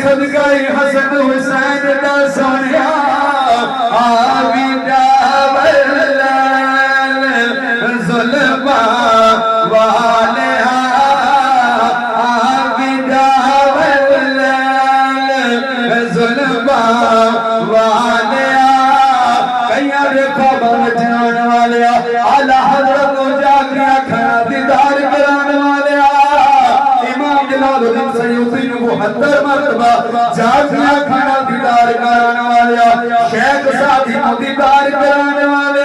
सदका हसन हुसैन दा सोनिया आविदा जुल्मा वाले आविदा जुल्मा वाले कईया देखो बचान वाले आला हजरत जाके खड़ा दीदार कराने वाले इमाम जलालुद्दीन सयूती ने 72 मरतबा जाके खड़ा दीदार कराने वाले शेख सादी को दीदार कराने वाले